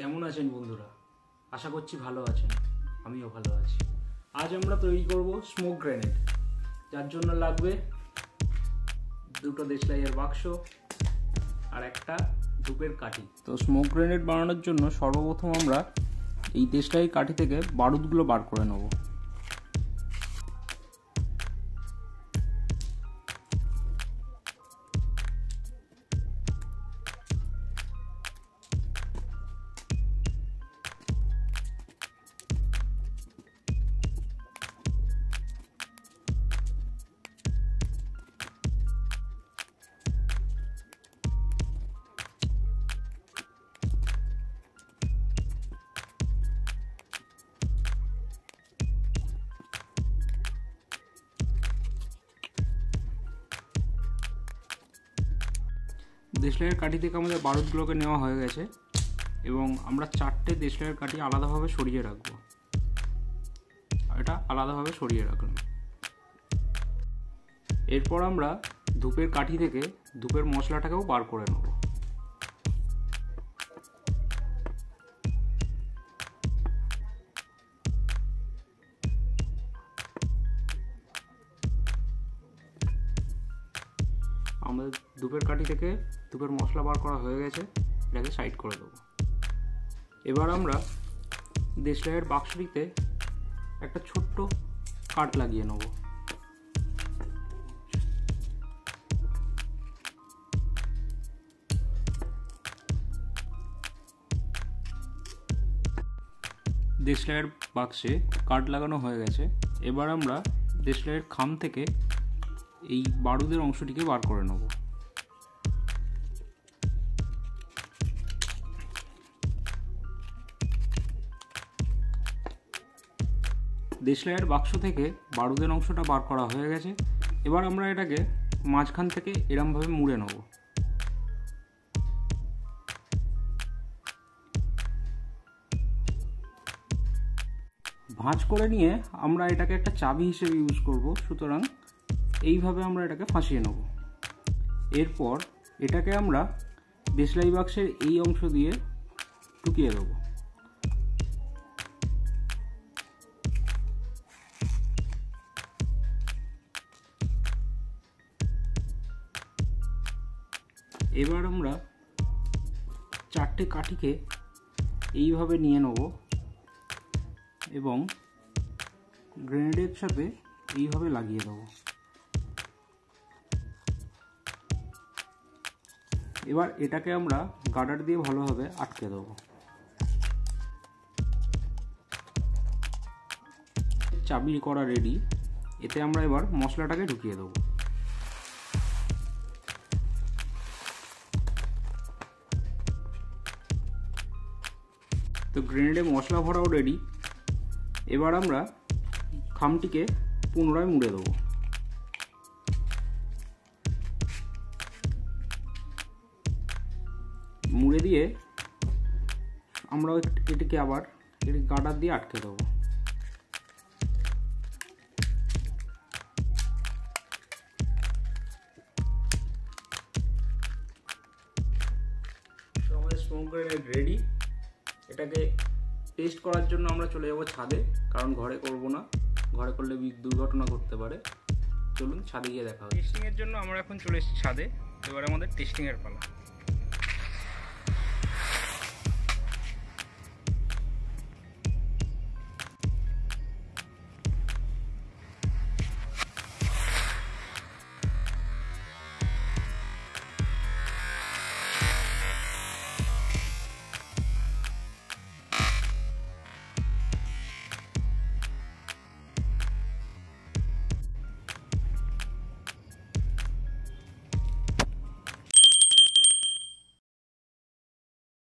কেমন আছেন বন্ধুরা? আশা করছি ভালো আছেন। আমিও ভালো আছি। আজ আমরা তৈরি করব স্মোক গ্রেনেড, যার জন্য লাগবে দুটো দেশলাইয়ের বাক্স আর একটা ধূপের কাঠি। তো স্মোক গ্রেনেড বানানোর জন্য সর্বপ্রথম আমরা এই দেশলাইয়ের কাঠি থেকে বারুদগুলো বার করে নেব। দেশলাইয়ের কাঠি থেকে আমাদের বারুদগুলোকে নেওয়া হয়ে গেছে এবং আমরা চারটে দেশলাইয়ের কাঠি আলাদাভাবে সরিয়ে রাখবো। এটা আলাদাভাবে সরিয়ে রাখলাম। এরপর আমরা ধূপের কাঠি থেকে ধূপের মশলাটাকেও বার করে নেব। আমাদের ধূপের কাঠি থেকে ধূপের মশলা বার করা হয়ে গেছে, এটাকে সাইড করে দেবো। এবার আমরা দেশলাইয়ের বাক্সটিতে একটা ছোট্ট কাট লাগিয়ে নেব। দেশলাইয়ের বাক্সে কাট লাগানো হয়ে গেছে। এবার আমরা দেশলাইয়ের খাম থেকে এই বারুদের অংশটিকে বার করে নেব। দেশলাইয়ের বাক্স থেকে বারুদের অংশটা বার করা হয়ে গেছে। এবার আমরা এটাকে মাঝখান থেকে এরমভাবে মুড়ে নেব। ভাঁজ করে নিয়ে আমরা এটাকে একটা চাবি হিসেবে ইউজ করব, সুতরাং এইভাবে আমরা এটাকে ফাঁসিয়ে নেব। এরপর এটাকে আমরা দেশলাই বাক্সের এই অংশ দিয়ে ঢুকিয়ে দেব। এবার আমরা চারটে কাঠিকে এইভাবে নিয়ে নেব এবং গ্রেনেডের সাথে এইভাবে লাগিয়ে দেবো। এবার এটাকে আমরা গার্ডার দিয়ে ভালোভাবে আটকে দেবো। চাবি করা রেডি। এতে আমরা এবার মশলাটাকে ঢুকিয়ে দেবো। তো গ্রেনেডে মশলা ভরাও রেডি। এবার আমরা খামটিকে পুনরায় মুড়ে দেবো। মুড়ে দিয়ে আমরা এটিকে আবার গার্ডার দিয়ে আটকে দেবো। তো আমাদের স্মোক গ্রেনেড রেডি। এটাকে টেস্ট করার জন্য আমরা চলে যাব ছাদে, কারণ ঘরে করব না, ঘরে করলে দুর্ঘটনা ঘটতে পারে। চলুন ছাদে গিয়ে দেখা হবে। টেস্টিংয়ের জন্য আমরা এখন চলে এসেছি ছাদে। এবার আমাদের টেস্টিংয়ের পালা।